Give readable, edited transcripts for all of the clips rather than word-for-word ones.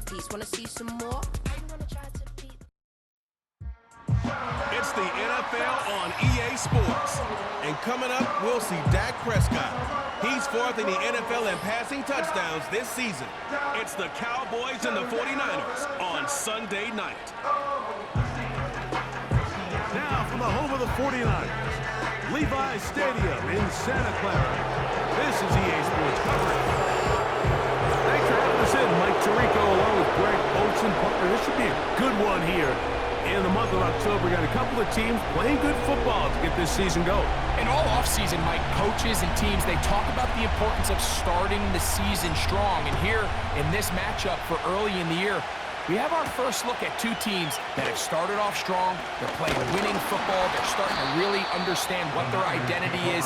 piece. Wanna see some more? It's the NFL on EA Sports. And coming up, we'll see Dak Prescott. He's fourth in the NFL in passing touchdowns this season. It's the Cowboys and the 49ers on Sunday night. Now from the home of the 49ers, Levi's Stadium in Santa Clara. This is EA Sports coverage. Thanks for having us in, Mike Tirico, along with Greg Olsen. Partner, this should be a good one here. In the month of October, we got a couple of teams playing good football to get this season going. And all offseason, Mike, coaches and teams, they talk about the importance of starting the season strong. And here in this matchup for early in the year, we have our first look at two teams that have started off strong. They're playing winning football. They're starting to really understand what their identity is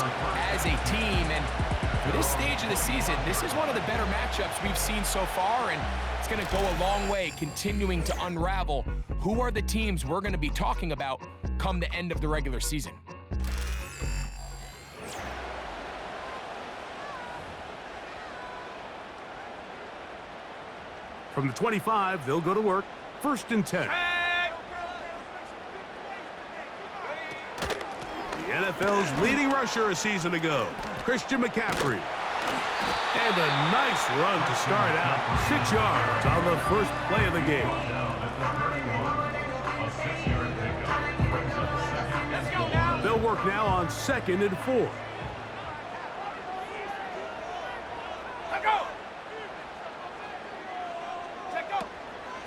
as a team. And for this stage of the season, this is one of the better matchups we've seen so far. And it's going to go a long way continuing to unravel who are the teams we're going to be talking about come the end of the regular season. From the 25, they'll go to work. 1st and 10. The NFL's leading rusher a season ago, Christian McCaffrey. And a nice run to start out. 6 yards on the first play of the game. They'll work now on 2nd and 4.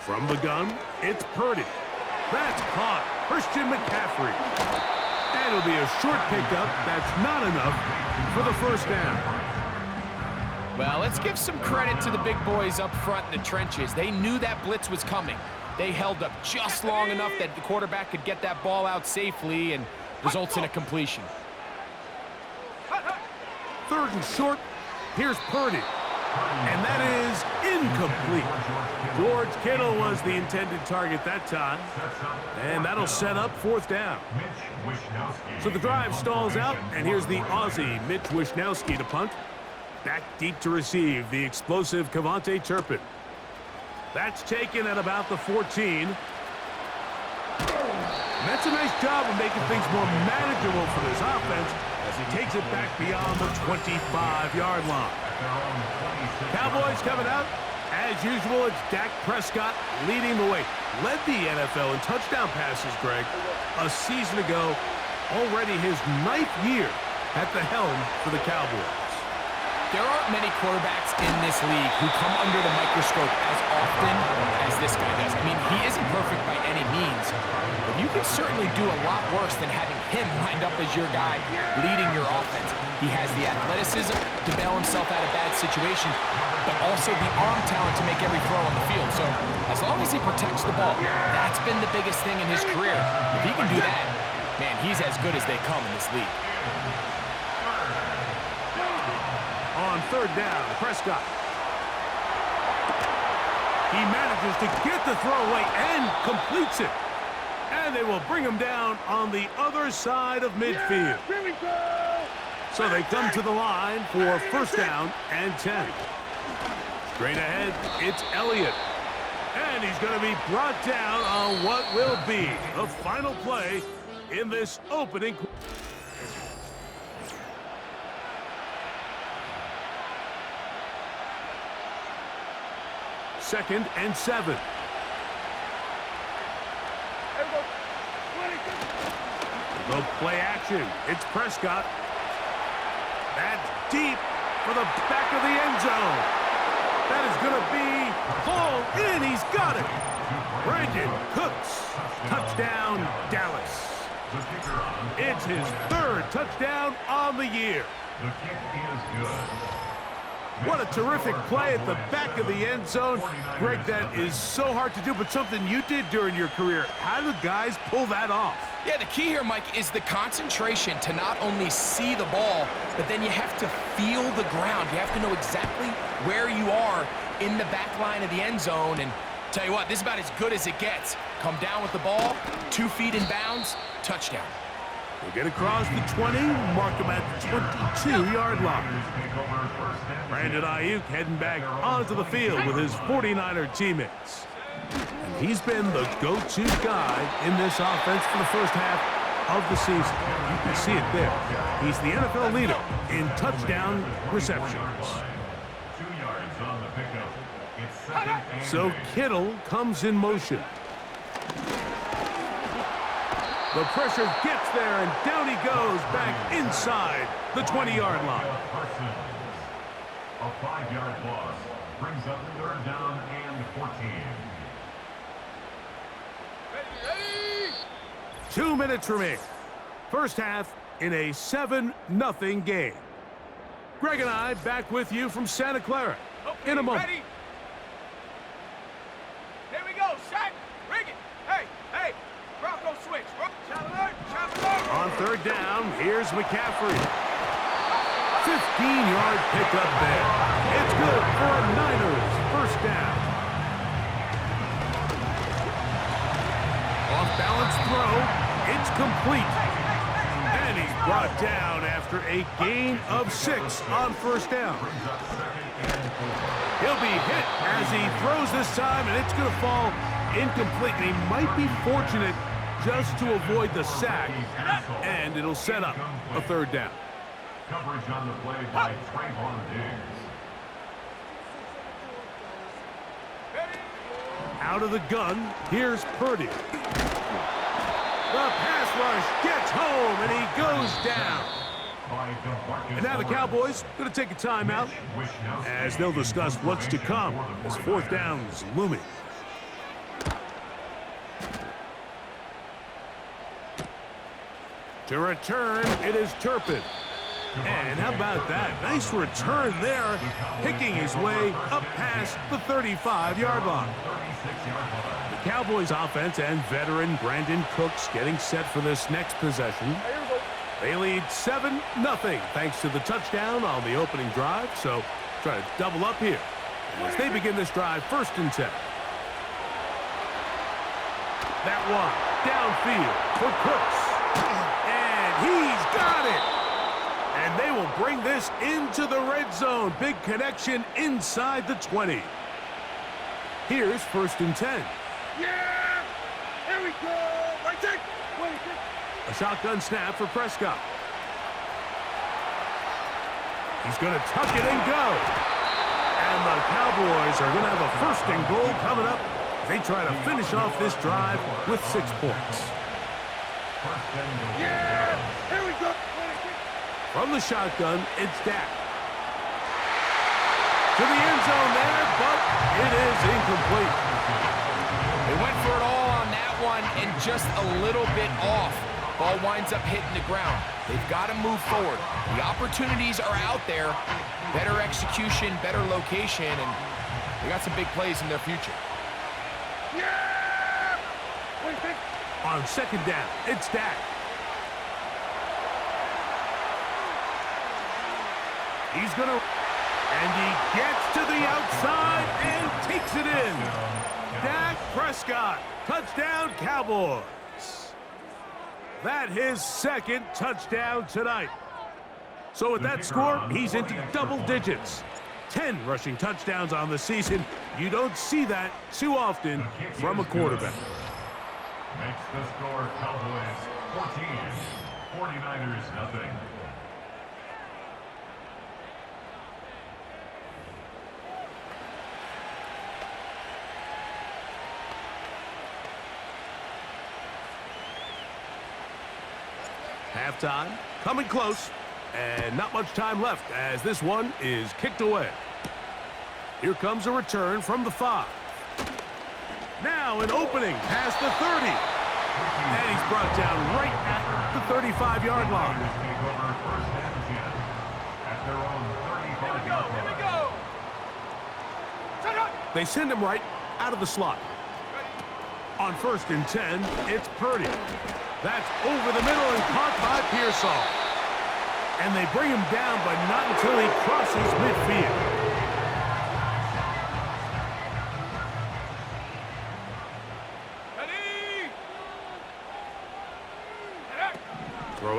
From the gun, it's Purdy. That's caught. Christian McCaffrey. And it'll be a short pickup. That's not enough for the first down. Well, let's give some credit to the big boys up front in the trenches. They knew that blitz was coming. They held up just long enough that the quarterback could get that ball out safely and results in a completion. 3rd and short. Here's Purdy. And that is incomplete. George Kittle was the intended target that time. And that'll set up 4th down. So the drive stalls out, and here's the Aussie, Mitch Wishnowsky, to punt. Back deep to receive, the explosive Kevontae Turpin. That's taken at about the 14. And that's a nice job of making things more manageable for this offense as he takes it back beyond the 25-yard line. Cowboys coming out. As usual, it's Dak Prescott leading the way. Led the NFL in touchdown passes, Greg, a season ago. Already his 9th year at the helm for the Cowboys. There aren't many quarterbacks in this league who come under the microscope as often as this guy does. I mean, he isn't perfect by any means, but you can certainly do a lot worse than having him lined up as your guy leading your offense. He has the athleticism to bail himself out of bad situations, but also the arm talent to make every throw on the field. So as long as he protects the ball, that's been the biggest thing in his career. If he can do that, man, he's as good as they come in this league. On 3rd down, Prescott. He manages to get the throwaway and completes it. And they will bring him down on the other side of midfield. So they come to the line for 1st down and 10. Straight ahead, it's Elliott. And he's going to be brought down on what will be the final play in this opening. 2nd and 7. The play action. It's Prescott. That's deep for the back of the end zone. That is going to be hauled in. He's got it. Brandon Cooks. Touchdown, Dallas. It's his 3rd touchdown on the year. The kick is good. What a terrific play at the back of the end zone. Greg, that is so hard to do, but something you did during your career. How do guys pull that off? Yeah, the key here, Mike, is the concentration to not only see the ball, but then you have to feel the ground. You have to know exactly where you are in the back line of the end zone. And tell you what, this is about as good as it gets. Come down with the ball, 2 feet in bounds, touchdown. He'll get across the 20, mark him at the 22-yard line. Brandon Ayuk heading back onto the field with his 49er teammates. And he's been the go-to guy in this offense for the first half of the season. You can see it there. He's the NFL leader in touchdown receptions. 2 yards on the pickup. It's second and So Kittle comes in motion. The pressure gets there, and down he goes back inside the 20-yard line. a 5-yard loss brings up third down and 14. 2 minutes remain. First half in a 7-0 game. Greg and I back with you from Santa Clara in a moment. Ready? Here we go, Shaq. Rig it. Hey, hey. Bronco switch. Shot alert, shot alert. On third down, here's McCaffrey. 15-yard pickup there. It's good for a Niners first down. Off-balance throw. It's complete. And he's brought down after a gain of 6 on first down. He'll be hit as he throws this time, and it's going to fall incomplete. And he might be fortunate just to avoid the sack, and it'll set up a third down. Coverage on the play by Trayvon Diggs. Out of the gun, here's Purdy. The pass rush gets home, and he goes down. And now the Cowboys going to take a timeout as they'll discuss what's to come as fourth down's looming. To return, it is Turpin. And how about that? Nice return there, picking his way up past the 35-yard line. The Cowboys offense and veteran Brandon Cooks getting set for this next possession. They lead 7-0 thanks to the touchdown on the opening drive, so try to double up here as they begin this drive first and 10. That one downfield for Cooks. And he's got it. And they will bring this into the red zone. Big connection inside the 20. Here's first and 10. Yeah! Here we go! Right there! A shotgun snap for Prescott. He's going to tuck it and go. And the Cowboys are going to have a first and goal coming up. They try to finish off this drive with 6 points. Yeah! Here we go! From the shotgun, it's Dak. To the end zone there, but it is incomplete. They went for it all on that one and just a little bit off. Ball winds up hitting the ground. They've got to move forward. The opportunities are out there. Better execution, better location, and they got some big plays in their future. Yeah! On second down, it's Dak. He's going to, and he gets to the outside and takes it in. Dak Prescott, touchdown Cowboys. That his second touchdown tonight. So with that score, he's into double digits. 10 rushing touchdowns on the season. You don't see that too often from a quarterback. Makes the score Cowboys 14, 49ers nothing. Halftime, coming close, and not much time left as this one is kicked away. Here comes a return from the 5. Now an opening past the 30. And he's brought down right at the 35-yard line. Here we go! Shut up! They send him right out of the slot. On first and 10, it's Purdy. That's over the middle and caught by Pearsall. And they bring him down, but not until he crosses midfield.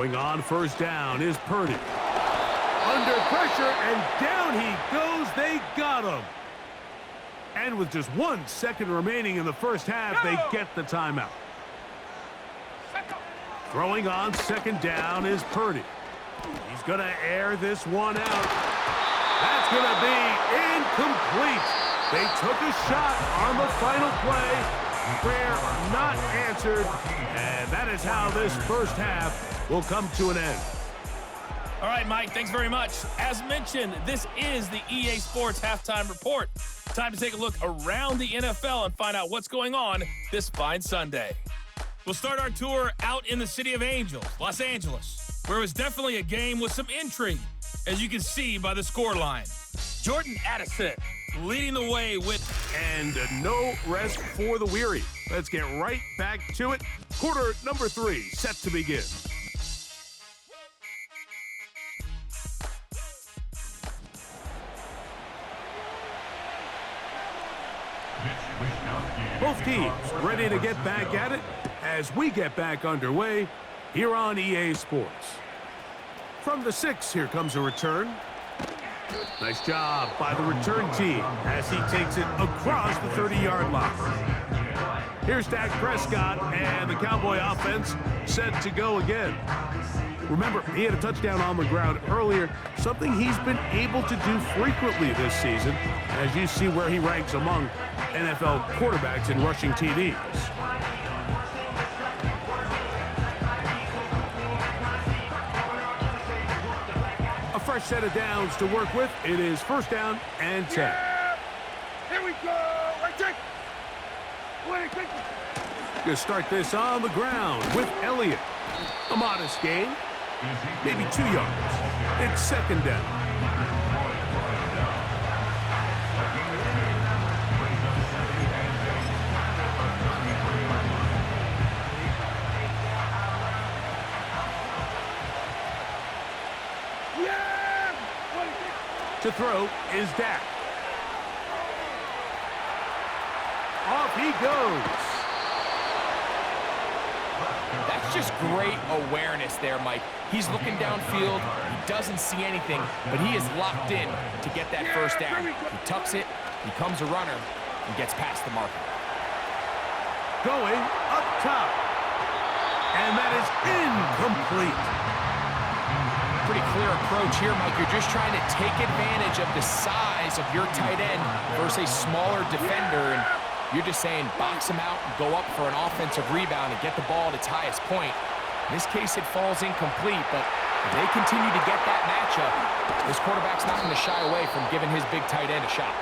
Throwing on first down is Purdy. Under pressure, and down he goes. They got him. And with just 1 second remaining in the first half, they get the timeout. Throwing on second down is Purdy. He's going to air this one out. That's going to be incomplete. They took a shot on the final play. Prayer not answered. And that is how this first half will come to an end. All right, Mike, thanks very much. As mentioned, this is the EA Sports Halftime Report. Time to take a look around the NFL and find out what's going on this fine Sunday. We'll start our tour out in the City of Angels, Los Angeles, where it was definitely a game with some intrigue, as you can see by the scoreline. Jordan Addison leading the way with... And no rest for the weary. Let's get right back to it. Quarter number 3 set to begin. Both teams ready to get back at it as we get back underway here on EA Sports. From the 6, here comes a return. Nice job by the return team as he takes it across the 30-yard line. Here's Dak Prescott and the Cowboy offense set to go again. Remember, he had a touchdown on the ground earlier, something he's been able to do frequently this season, as you see where he ranks among NFL quarterbacks in rushing TDs. A fresh set of downs to work with. It is first down and 10. Yeah! Here we go! Right there! Wait, take it! Going to start this on the ground with Elliott. A modest gain, maybe 2 yards. It's second down. To throw is Dak. Off he goes. That's just great awareness there, Mike. He's looking downfield. He doesn't see anything, but he is locked in to get that first down. He tucks it, becomes a runner, and gets past the marker. Going up top. And that is incomplete. Pretty clear approach here, Mike. You're just trying to take advantage of the size of your tight end versus a smaller defender, and you're just saying box him out and go up for an offensive rebound and get the ball at its highest point. In this case, it falls incomplete, but if they continue to get that matchup, this quarterback's not going to shy away from giving his big tight end a shot.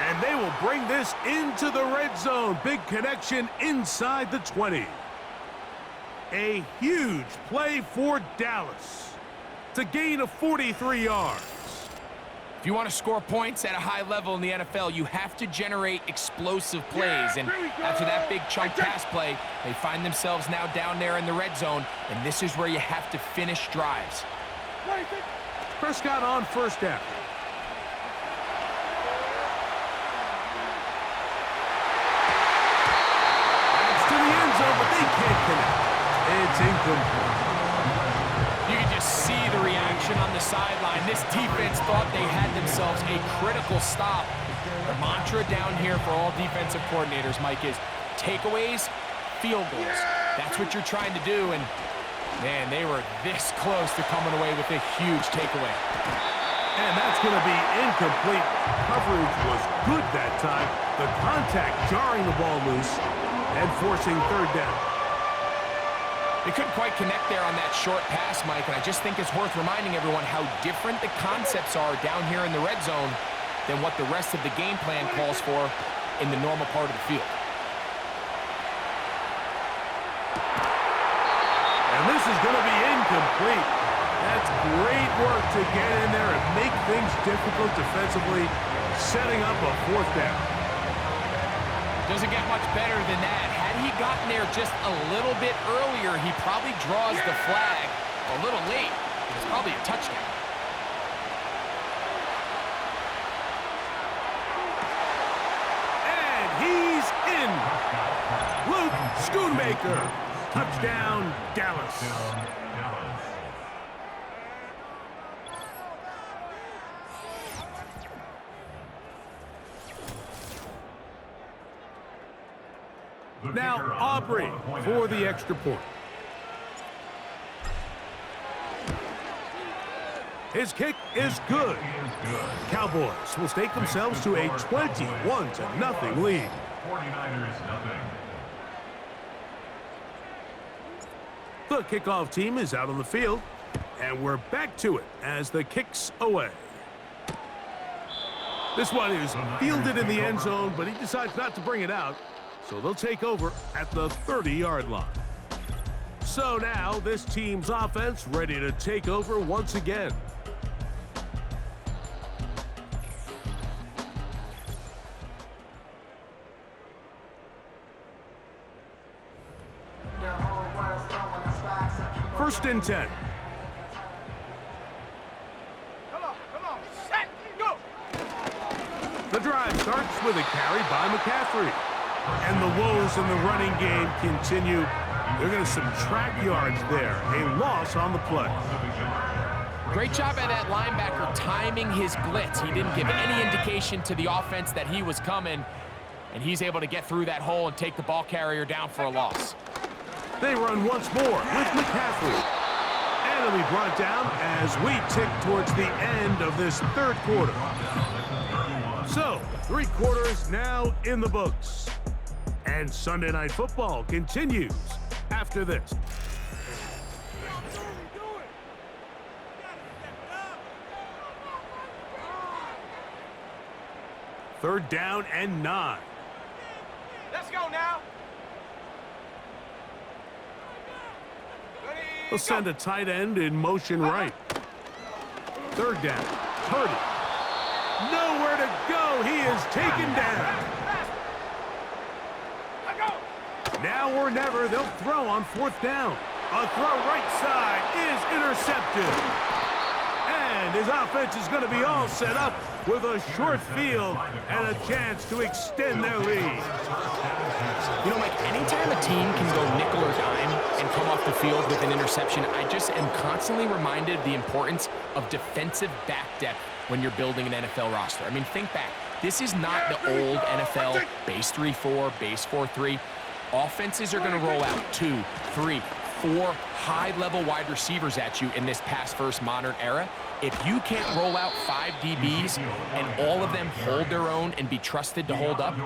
And they will bring this into the red zone. Big connection inside the 20. A huge play for Dallas to gain of 43 yards. If you want to score points at a high level in the NFL, you have to generate explosive plays. And after that big chunk pass play, they find themselves now down there in the red zone, and this is where you have to finish drives. Prescott on first down. It's to the end zone, but they can't connect. It's incomplete. You can just see the reaction on the sideline. This defense thought they had themselves a critical stop. The mantra down here for all defensive coordinators, Mike, is takeaways, field goals. That's what you're trying to do, and man, they were this close to coming away with a huge takeaway. And that's going to be incomplete. Coverage was good that time. The contact jarring the ball loose and forcing third down. They couldn't quite connect there on that short pass, Mike, and I just think it's worth reminding everyone how different the concepts are down here in the red zone than what the rest of the game plan calls for in the normal part of the field. And this is going to be incomplete. That's great work to get in there and make things difficult defensively, setting up a fourth down. Doesn't get much better than that. Had he gotten there just a little bit earlier, he probably draws the flag a little late. It's probably a touchdown. And he's in. Luke Schoonmaker. Touchdown, Dallas. Now Aubrey for the extra point. His kick is good. Cowboys will stake themselves to a 21-0 lead. 49ers nothing. The kickoff team is out on the field, and we're back to it as the kick's away. This one is fielded in the end zone, but he decides not to bring it out, so they'll take over at the 30-yard line. So now this team's offense ready to take over once again. First and 10. Come on, set, go! The drive starts with a carry by McCaffrey. And the woes in the running game continue. They're going to subtract yards there. A loss on the play. Great job by that linebacker timing his blitz. He didn't give any indication to the offense that he was coming, and he's able to get through that hole and take the ball carrier down for a loss. They run once more with McCaffrey. And it'll be brought down as we tick towards the end of this third quarter. So, 3 quarters now in the books. And Sunday Night Football continues after this. Third down and 9. Let's go now. They'll send a tight end in motion right. Third down. Purdy. Nowhere to go. He is taken down. Now or never, they'll throw on 4th down. A throw right side is intercepted. And his offense is going to be all set up with a short field and a chance to extend their lead. You know, Mike, anytime a team can go nickel or dime and come off the field with an interception, I just am constantly reminded of the importance of defensive back depth when you're building an NFL roster. I mean, think back. This is not the old NFL base 3-4, base 4-3. Offenses are going to roll out 2, 3, 4 high-level wide receivers at you in this pass-first modern era. If you can't roll out 5 DBs and all of them hold their own and be trusted to hold up,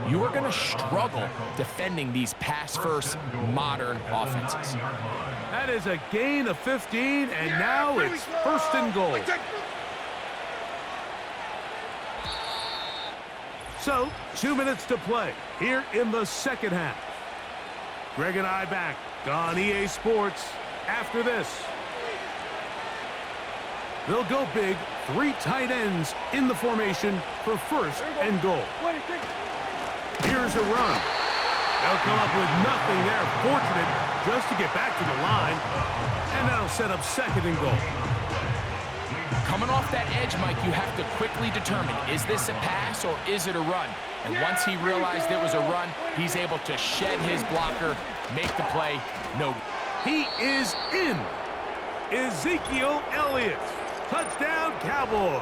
you are going to struggle defending these pass-first modern offenses. That is a gain of 15, and now it's 1st and goal. So, 2 minutes to play here in the second half. Greg and I back on EA Sports after this. They'll go big, 3 tight ends in the formation for 1st and goal. Here's a run. They'll come up with nothing there. Fortunate just to get back to the line. And that'll set up 2nd and goal. Coming off that edge, Mike, you have to quickly determine, is this a pass or is it a run? And once he realized it was a run, he's able to shed his blocker, make the play. No. He is in. Ezekiel Elliott. Touchdown, Cowboys.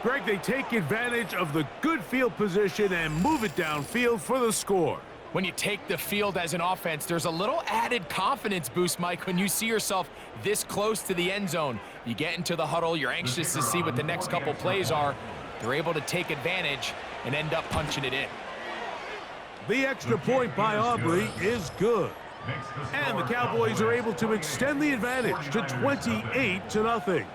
Greg, they take advantage of the good field position and move it downfield for the score. When you take the field as an offense, there's a little added confidence boost, Mike, when you see yourself this close to the end zone. You get into the huddle, you're anxious to see what the next couple plays are. They're able to take advantage and end up punching it in. The extra point by Aubrey is good. And the Cowboys are able to extend the advantage to 28-0.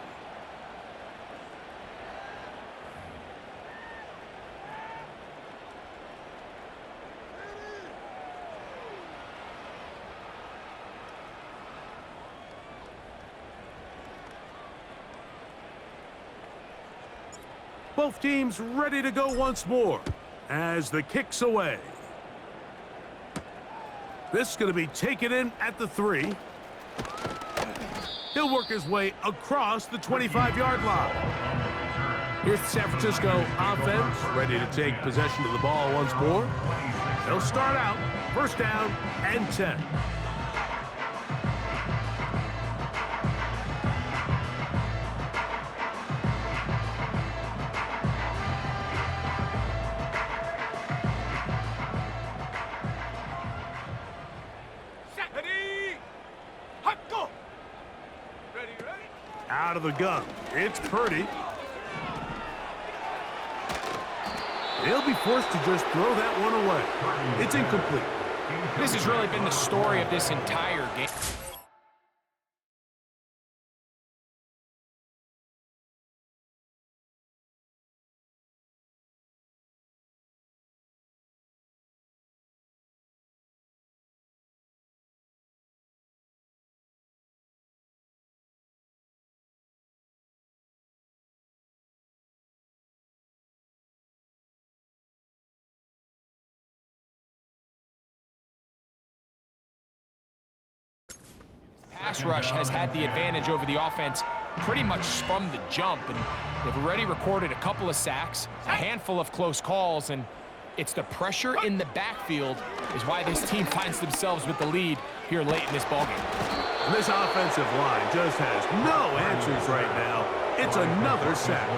Both teams ready to go once more as the kick's away. This is going to be taken in at the 3. He'll work his way across the 25-yard line. Here's the San Francisco offense ready to take possession of the ball once more. They'll start out 1st down and 10. Out of the gun. It's Purdy. He'll be forced to just throw that one away. It's incomplete. This has really been the story of this entire game. Pass rush has had the advantage over the offense pretty much from the jump, and they've already recorded a couple of sacks, a handful of close calls, and it's the pressure in the backfield is why this team finds themselves with the lead here late in this ballgame. And this offensive line just has no answers right now. It's another sack.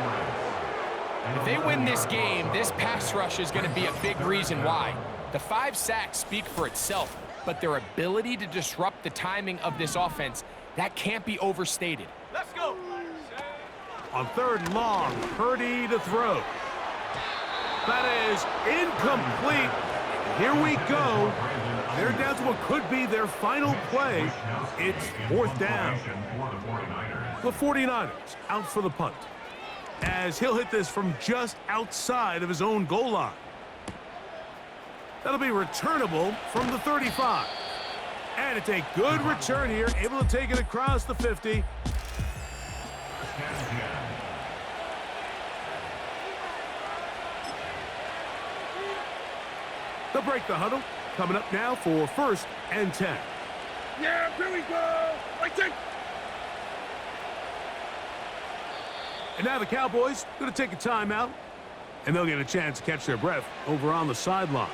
If they win this game, this pass rush is going to be a big reason why. The 5 sacks speak for itself, but their ability to disrupt the timing of this offense, that can't be overstated. Let's go. On 3rd and long, Purdy to throw. That is incomplete. Here we go. They're down to what could be their final play. It's 4th down. The 49ers out for the punt, as he'll hit this from just outside of his own goal line. That'll be returnable from the 35. And it's a good return here, able to take it across the 50. They'll break the huddle. Coming up now for 1st and 10. Yeah, here we go. Right there. And now the Cowboys going to take a timeout, and they'll get a chance to catch their breath over on the sideline.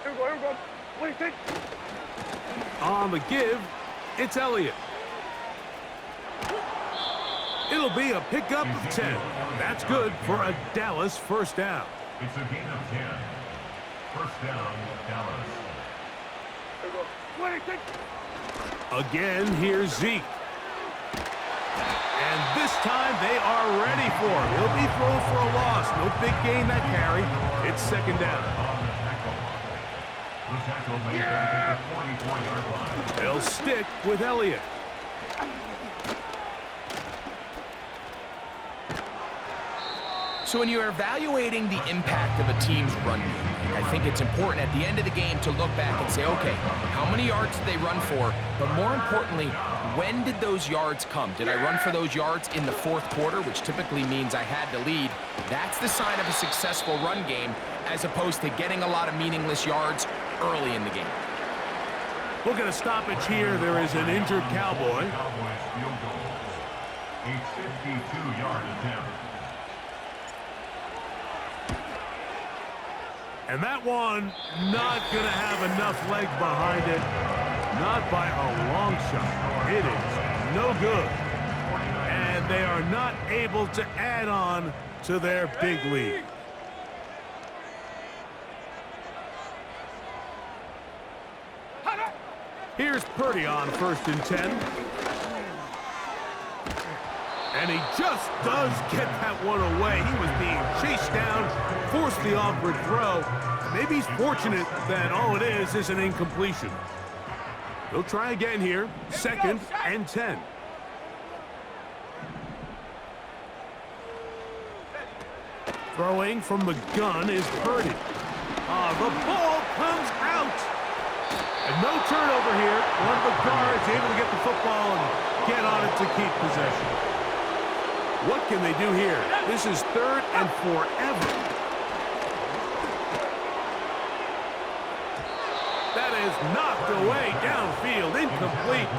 Here we go, here we go. What do you think? On the give, it's Elliott. It'll be a pickup of 10. That's good for a Dallas 1st down. It's a gain of 10. 1st down, Dallas. Here we go. What do you think? Again, here's Zeke. And this time they are ready for him. He'll be thrown for a loss. No big gain that carry. It's 2nd down. The tackle made at the 44-yard line. They'll stick with Elliott. So when you're evaluating the impact of a team's run game, I think it's important at the end of the game to look back and say, okay, how many yards did they run for? But more importantly, when did those yards come? Did I run for those yards in the 4th quarter, which typically means I had the lead? That's the sign of a successful run game, as opposed to getting a lot of meaningless yards early in the game. We'll get a stoppage here. There is an injured Cowboy. Cowboys field goal. A 52-yard attempt. And that one not going to have enough leg behind it. Not by a long shot. It is no good. And they are not able to add on to their big lead. Here's Purdy on 1st and 10. And he just does get that one away. He was being chased down, forced the awkward throw. Maybe he's fortunate that all it is an incompletion. He'll try again here, 2nd and 10. Throwing from the gun is Purdy. The ball comes out. And no turnover here. One of the guards able to get the football and get on it to keep possession. What can they do here? This is 3rd and forever. That is knocked away downfield, incomplete.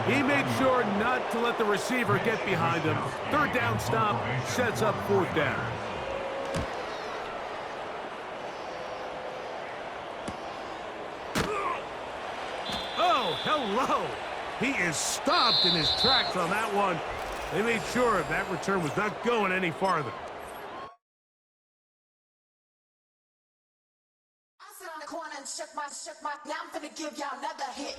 He made sure not to let the receiver get behind him. 3rd down stop sets up 4th down. Oh, hello. He is stopped in his tracks on that one. They made sure that return was not going any farther. in the corner and shook my, now I'm finna give y'all another hit.